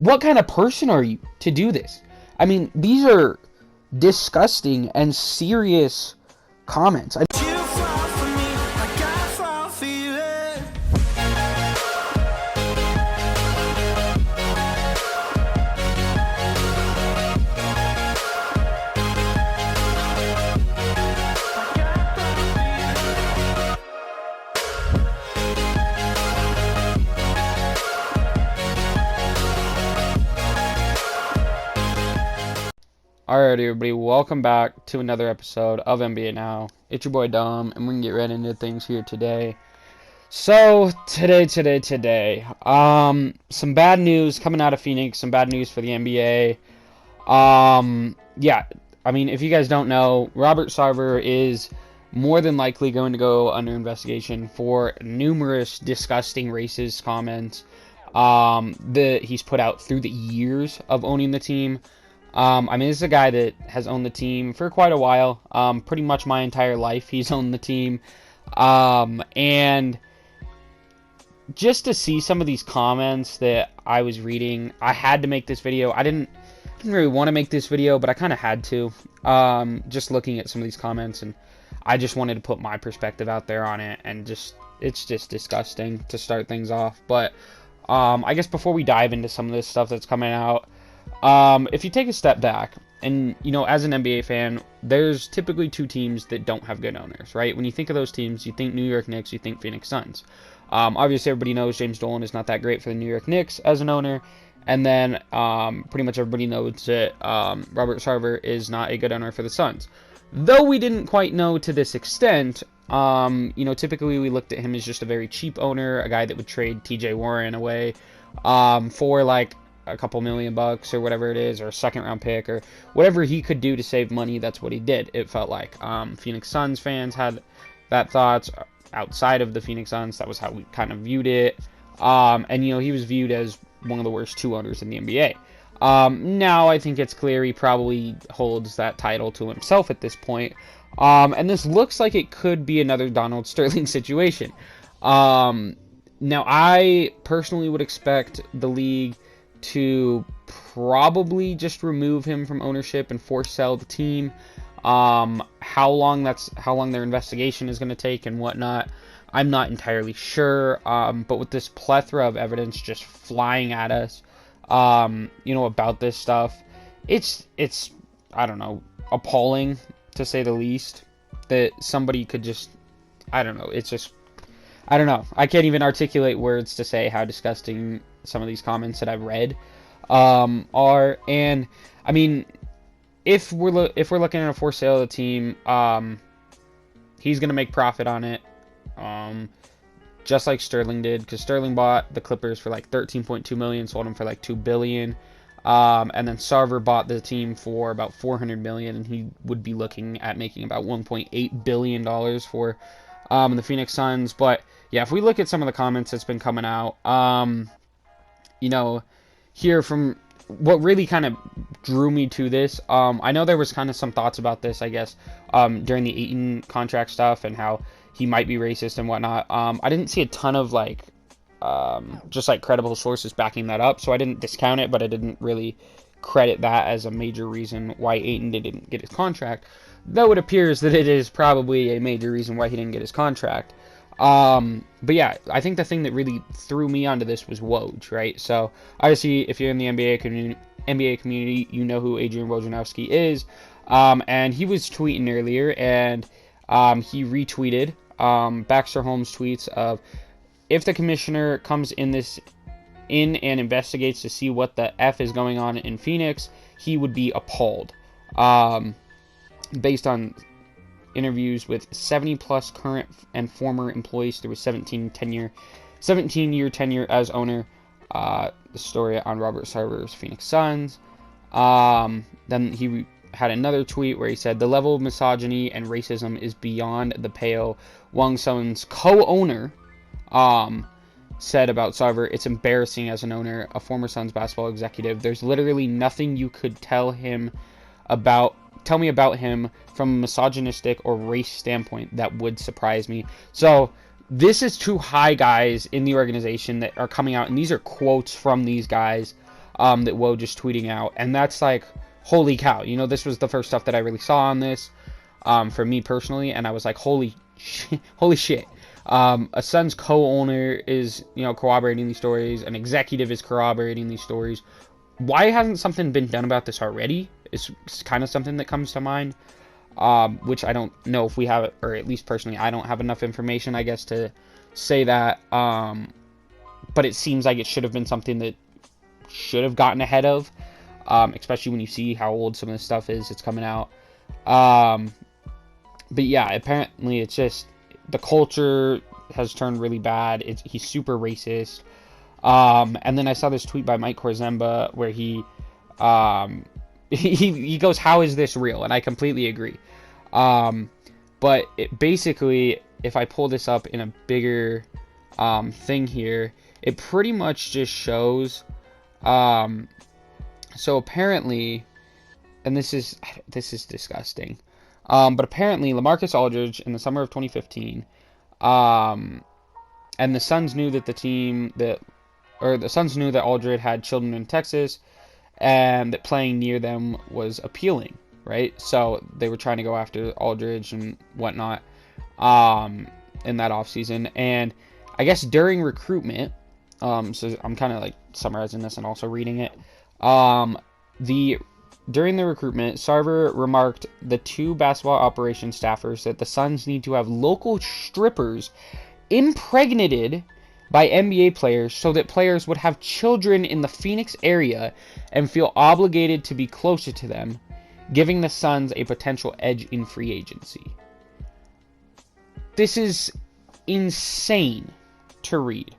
what kind of person are you to do this? I mean, these are disgusting and serious comments. Alright, everybody, welcome back to another episode of NBA Now. It's your boy Dom, and we're gonna get right into things here today. So, today, some bad news coming out of Phoenix, some bad news for the NBA. Yeah, I mean, if you guys don't know, Robert Sarver is more than likely going to go under investigation for numerous disgusting racist comments that he's put out through the years of owning the team. I mean, this is a guy that has owned the team for quite a while. Pretty much my entire life, he's owned the team. And just to see some of these comments that I was reading, I had to make this video. I didn't really want to make this video, but I kind of had to. Just looking at some of these comments, and I just wanted to put my perspective out there on it, and it's just disgusting to start things off. But I guess before we dive into some of this stuff that's coming out, if you take a step back, and, you know, as an NBA fan, there's typically two teams that don't have good owners, right? When you think of those teams, you think New York Knicks, you think Phoenix Suns. Obviously, everybody knows James Dolan is not that great for the New York Knicks as an owner, and then pretty much everybody knows that Robert Sarver is not a good owner for the Suns. Though we didn't quite know to this extent, you know, typically we looked at him as just a very cheap owner, a guy that would trade TJ Warren away for, like, a couple $1,000,000 or whatever it is, or a second round pick, or whatever he could do to save money. That's what he did. It felt like Phoenix Suns fans had that thoughts. Outside of the Phoenix Suns, that was how we kind of viewed it. And, you know, he was viewed as one of the worst two owners in the NBA. Now I think it's clear he probably holds that title to himself at this point. And this looks like it could be another Donald Sterling situation. Now I personally would expect the league to probably just remove him from ownership and force sell the team. How long their investigation is going to take and whatnot, I'm not entirely sure. But with this plethora of evidence just flying at us, you know, about this stuff, it's I don't know, appalling to say the least that somebody could just, I don't know, it's just, I don't know. I can't even articulate words to say how disgusting some of these comments that I've read are. And I mean, if we're looking at a for sale of the team, he's gonna make profit on it, just like Sterling did, because Sterling bought the Clippers for like $13.2 million, sold them for like $2 billion, and then Sarver bought the team for about $400 million, and he would be looking at making about $1.8 billion for the Phoenix Suns. But yeah, if we look at some of the comments that's been coming out, you know, here from what really kind of drew me to this, I know there was kind of some thoughts about this, I guess, during the Ayton contract stuff and how he might be racist and whatnot. I didn't see a ton of, like, just, like, credible sources backing that up, so I didn't discount it, but I didn't really credit that as a major reason why Ayton didn't get his contract, though it appears that it is probably a major reason why he didn't get his contract. But yeah, I think the thing that really threw me onto this was Woj, right? So obviously, if you're in the NBA community, you know who Adrian Wojnarowski is. And he was tweeting earlier, and he retweeted Baxter Holmes' tweets of, if the commissioner comes in and investigates to see what the F is going on in Phoenix, he would be appalled. Based on interviews with 70-plus current and former employees through a 17-year tenure as owner. The story on Robert Sarver's Phoenix Suns. Then he had another tweet where he said, the level of misogyny and racism is beyond the pale. Wang Sun's co-owner said about Sarver, it's embarrassing as an owner, a former Suns basketball executive. There's literally nothing you could tell me about him from a misogynistic or race standpoint that would surprise me. So this is two high guys in the organization that are coming out, and these are quotes from these guys, that Woj just tweeting out, and that's like, holy cow, you know, this was the first stuff that I really saw on this, for me personally, and I was like, holy shit. A Suns co-owner is, you know, corroborating these stories, an executive is corroborating these stories. Why hasn't something been done about this already? It's kind of something that comes to mind, which I don't know if we have it, or at least personally, I don't have enough information, I guess, to say that, but it seems like it should have been something that should have gotten ahead of, especially when you see how old some of this stuff is, it's coming out, but yeah, apparently it's just, the culture has turned really bad, he's super racist, and then I saw this tweet by Mike Korzemba where he goes, how is this real? And I completely agree. But basically, if I pull this up in a bigger thing here, it pretty much just shows, so apparently, and this is disgusting, but apparently LaMarcus Aldridge in the summer of 2015, and the Suns knew that the Suns knew that Aldridge had children in Texas, and that playing near them was appealing, right? So they were trying to go after Aldridge and whatnot, in that offseason. And I guess during recruitment, so I'm kind of like summarizing this and also reading it. During the recruitment, Sarver remarked the two basketball operations staffers that the Suns need to have local strippers impregnated by NBA players so that players would have children in the Phoenix area and feel obligated to be closer to them, giving the Suns a potential edge in free agency. This is insane to read.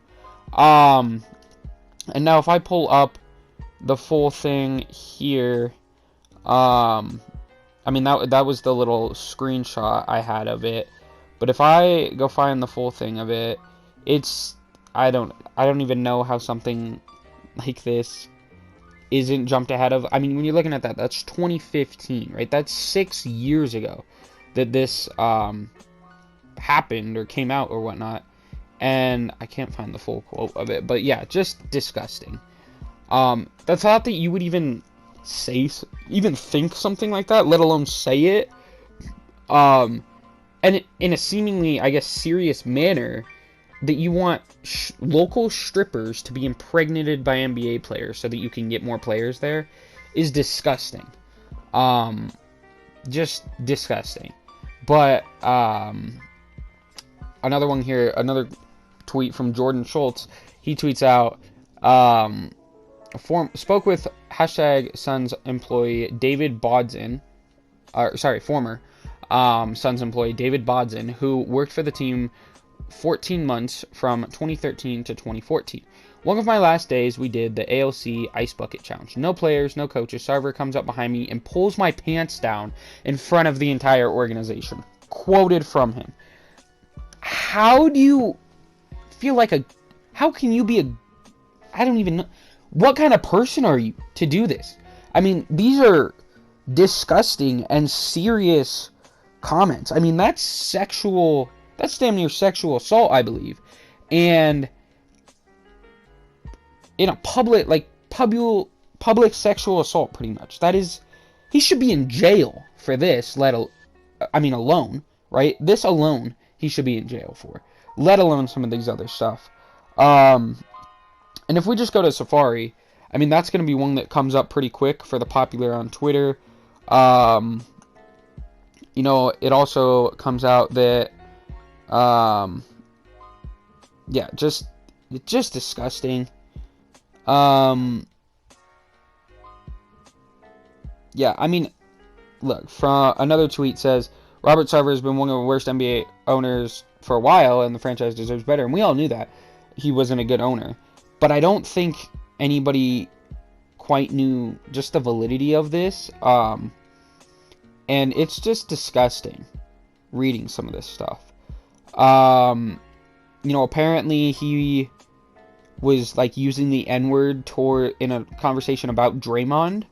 And now if I pull up the full thing here, I mean, that was the little screenshot I had of it, but if I go find the full thing of it, it's, I don't even know how something like this isn't jumped ahead of. I mean, when you're looking at that, that's 2015, right? That's 6 years ago that this happened or came out or whatnot, and I can't find the full quote of it, but yeah, just disgusting. The thought that you would even think something like that, let alone say it, and in a seemingly, I guess, serious manner, that you want local strippers to be impregnated by NBA players so that you can get more players there, is disgusting. Just disgusting. But another one here, another tweet from Jordan Schultz. He tweets out, spoke with hashtag Suns employee David Bodzin, former Suns employee David Bodzin, who worked for the team 14 months from 2013 to 2014. One of my last days, we did the ALC Ice Bucket Challenge. No players, no coaches. Sarver comes up behind me and pulls my pants down in front of the entire organization. Quoted from him. How do you feel like how can you be I don't even know. What kind of person are you to do this? I mean, these are disgusting and serious comments. I mean, that's damn near sexual assault, I believe. And in a public sexual assault, pretty much. He should be in jail for this, alone, right? This alone, he should be in jail for. Let alone some of these other stuff. And if we just go to Safari, I mean, that's going to be one that comes up pretty quick for the popular on Twitter. You know, it also comes out that, yeah, just disgusting. Yeah, I mean, look, from another tweet says, Robert Sarver has been one of the worst NBA owners for a while, and the franchise deserves better. And we all knew that he wasn't a good owner. But I don't think anybody quite knew just the validity of this. And it's just disgusting reading some of this stuff. You know, apparently he was like using the N-word in a conversation about Draymond.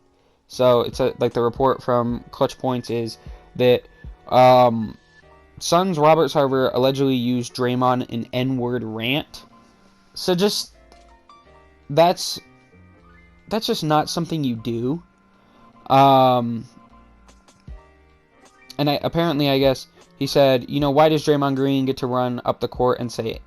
So it's like the report from Clutch Points is that Suns Robert Sarver allegedly used Draymond in N-word rant. So just that's that's just not something you do. And apparently, I guess, he said, why does Draymond Green get to run up the court and say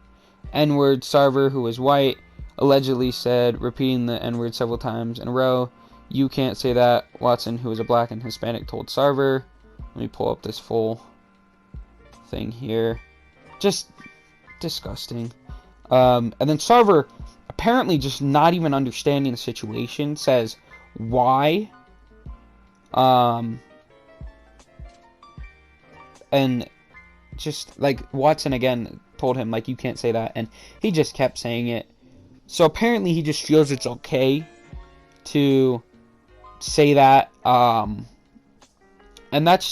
N-word? Sarver, who is white, allegedly said, repeating the N-word several times in a row. You can't say that. Watson, who is a black and Hispanic, told Sarver. Let me pull up this full thing here. Just disgusting. And then Sarver, apparently just not even understanding the situation, says, why? And just, Watson again told him, you can't say that, and he just kept saying it. So apparently he just feels it's okay to say that, and that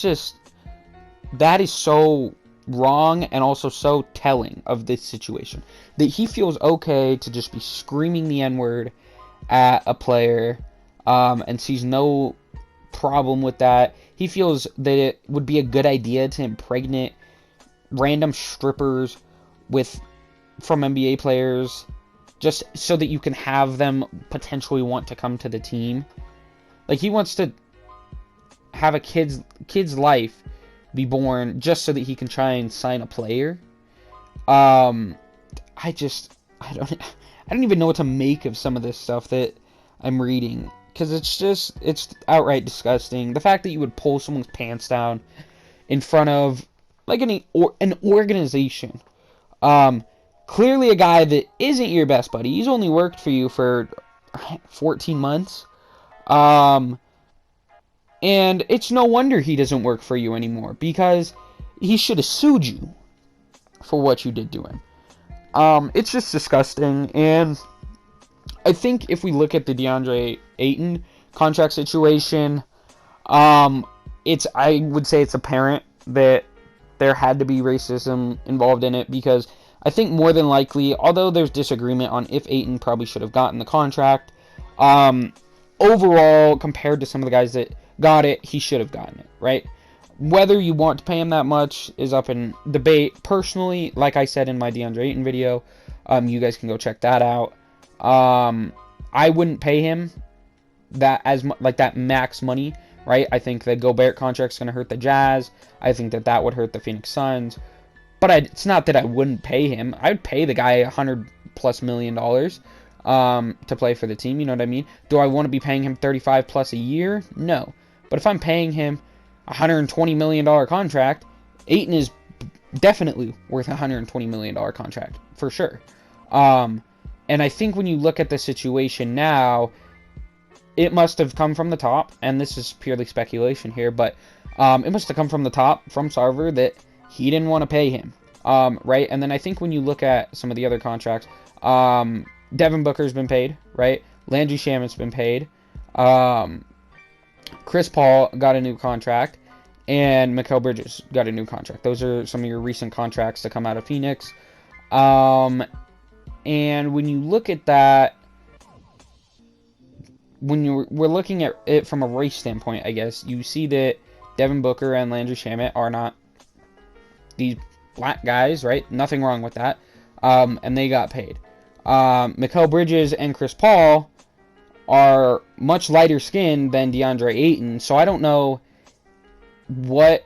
is so wrong, and also so telling of this situation, that he feels okay to just be screaming the N-word at a player, and sees no problem with that. He feels that it would be a good idea to impregnate random strippers from NBA players, just so that you can have them potentially want to come to the team. He wants to have a kid's life be born just so that he can try and sign a player. I don't even know what to make of some of this stuff that I'm reading, because it's outright disgusting. The fact that you would pull someone's pants down in front of an organization. Clearly a guy that isn't your best buddy. He's only worked for you for 14 months. And it's no wonder he doesn't work for you anymore, because he should have sued you for what you did to him. It's just disgusting, and I think if we look at the DeAndre Ayton contract situation, I would say it's apparent that there had to be racism involved in it, because I think more than likely, although there's disagreement on if Ayton probably should have gotten the contract, overall, compared to some of the guys that got it, he should have gotten it, right? Whether you want to pay him that much is up in debate. Personally, like I said in my DeAndre Ayton video, you guys can go check that out. I wouldn't pay him that that max money, right? I think the Gobert contract's going to hurt the Jazz. I think that would hurt the Phoenix Suns. But it's not that I wouldn't pay him. I'd pay the guy $100+ million to play for the team. You know what I mean? Do I want to be paying him $35+ a year? No. But if I'm paying him a $120 million contract, Ayton is definitely worth a $120 million contract, for sure. And I think when you look at the situation now, it must have come from the top, and this is purely speculation here, but it must have come from the top, from Sarver, that he didn't want to pay him, right? And then I think when you look at some of the other contracts, Devin Booker's been paid, right? Landry Shamet's been paid. Chris Paul got a new contract, and Mikal Bridges got a new contract. Those are some of your recent contracts to come out of Phoenix. And when you look at that, we're looking at it from a race standpoint, I guess, you see that Devin Booker and Landry Shamet are not these black guys, right? Nothing wrong with that. And they got paid. Mikal Bridges and Chris Paul are much lighter skinned than DeAndre Ayton, so I don't know what...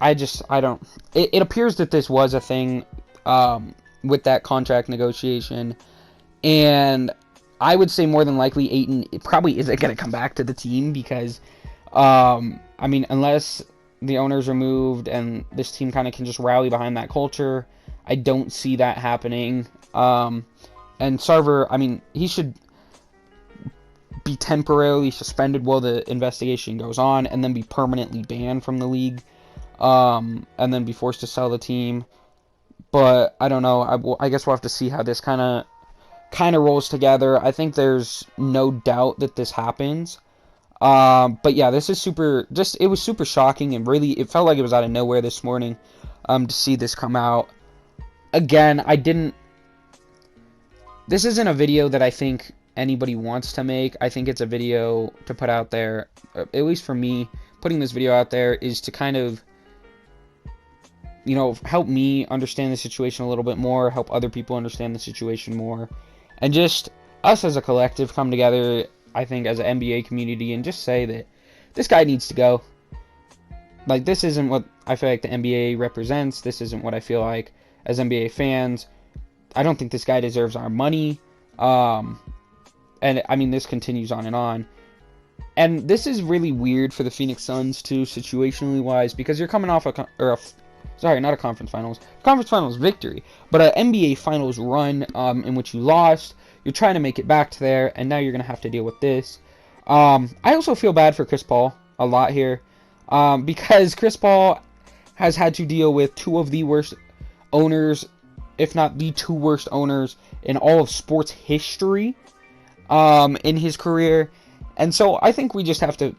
It appears that this was a thing with that contract negotiation, and I would say more than likely Ayton probably isn't going to come back to the team, because, unless the owners are moved and this team kind of can just rally behind that culture, I don't see that happening. And Sarver, he should be temporarily suspended while the investigation goes on, and then be permanently banned from the league, and then be forced to sell the team. But I don't know. I guess we'll have to see how this kind of rolls together. I think there's no doubt that this happens. But yeah, this is it was super shocking, and really, it felt like it was out of nowhere this morning, to see this come out. Again, this isn't a video that I think anybody wants to make. I think it's a video to put out there, at least for me, putting this video out there is to kind of, help me understand the situation a little bit more, help other people understand the situation more, and just us as a collective come together I think, as an NBA community and just say that this guy needs to go. Like, this isn't what I feel like the NBA represents. This isn't what I feel like as NBA fans. I don't think this guy deserves our money. And, I mean, this continues on and on. And this is really weird for the Phoenix Suns, too, situationally wise, because you're coming off not a conference finals victory, but an NBA finals run in which you lost. You're trying to make it back to there, and now you're going to have to deal with this. I also feel bad for Chris Paul a lot here, because Chris Paul has had to deal with two of the worst owners, if not the two worst owners in all of sports history in his career. And so I think we just have to,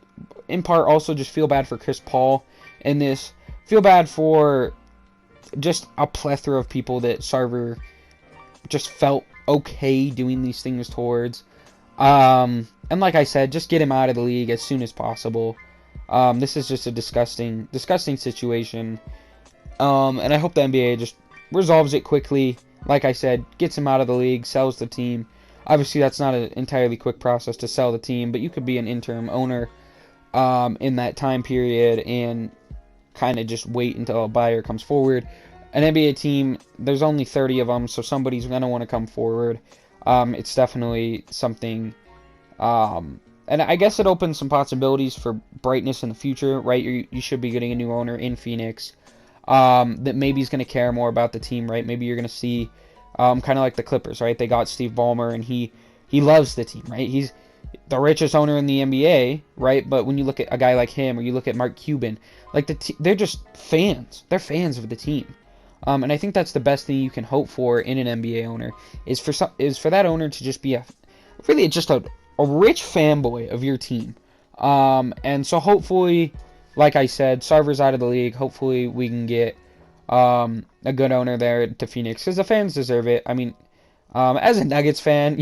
in part, also just feel bad for Chris Paul in this. Feel bad for just a plethora of people that Sarver just felt okay doing these things towards. And like I said, just get him out of the league as soon as possible. This is just a disgusting situation. And I hope the NBA just resolves it quickly. Like I said, gets him out of the league, sells the team. Obviously, that's not an entirely quick process to sell the team, but you could be an interim owner in that time period and kind of just wait until a buyer comes forward. An NBA team, there's only 30 of them, so somebody's going to want to come forward. It's definitely something, and I guess it opens some possibilities for brightness in the future, right? You should be getting a new owner in Phoenix that maybe is going to care more about the team, right? Maybe you're going to see kind of like the Clippers, right? They got Steve Ballmer, and he loves the team, right? He's the richest owner in the NBA, right? But when you look at a guy like him, or you look at Mark Cuban, like they're just fans. They're fans of the team, and I think that's the best thing you can hope for in an NBA owner is for that owner to just be really just a rich fanboy of your team. And so hopefully, like I said, Sarver's out of the league. Hopefully we can get a good owner there to Phoenix, because the fans deserve it. I mean, as a Nuggets fan,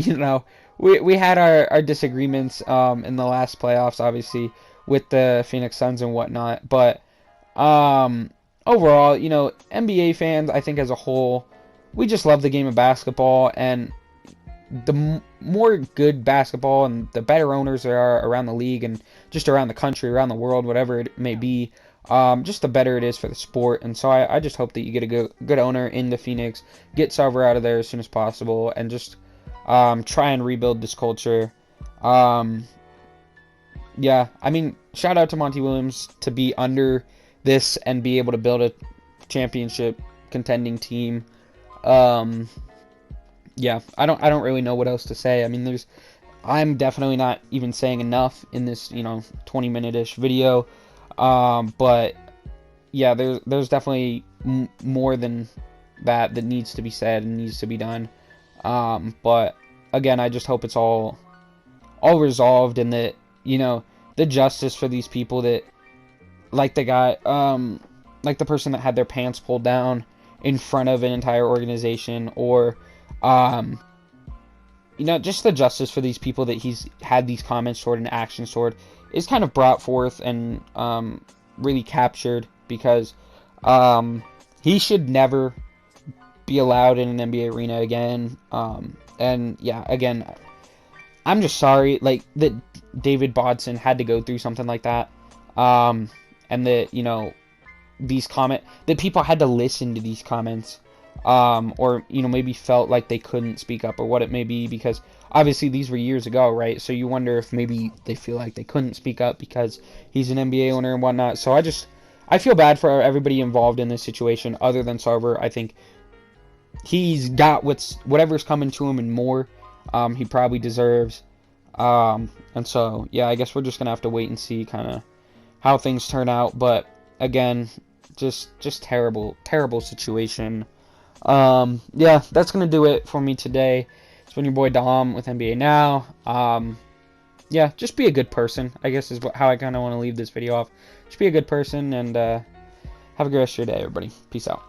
we had our disagreements in the last playoffs, obviously, with the Phoenix Suns and whatnot. But overall, NBA fans, I think as a whole, we just love the game of basketball. And the more good basketball and the better owners there are around the league and just around the country, around the world, whatever it may be, just the better it is for the sport. And so I just hope that you get a good owner into Phoenix, get Sarver out of there as soon as possible, and just try and rebuild this culture. Yeah, I mean, shout out to Monty Williams to be under this and be able to build a championship contending team. Yeah, I don't really know what else to say. I mean, I'm definitely not even saying enough in this 20-minute-ish video. But yeah, there's definitely more than that needs to be said and needs to be done. But again, I just hope it's all resolved, and that the justice for these people that, like the guy, like the person that had their pants pulled down in front of an entire organization, or just the justice for these people that he's had these comments toward and actions toward is kind of brought forth and really captured, because he should never be allowed in an NBA arena again. And yeah, again, I'm just sorry that David Bodson had to go through something like that, and that these that people had to listen to these comments, or maybe felt like they couldn't speak up, or what it may be, because obviously these were years ago, right? So you wonder if maybe they feel like they couldn't speak up because he's an NBA owner and whatnot. So I feel bad for everybody involved in this situation other than Sarver. I think he's got whatever's coming to him and more, he probably deserves. And so, yeah, I guess we're just going to have to wait and see kind of how things turn out. But again, just terrible situation. Yeah, that's going to do it for me today. It's been your boy Dom with NBA Now. Yeah, just be a good person, I guess is how I kind of want to leave this video off. Just be a good person, and have a good rest of your day, everybody. Peace out.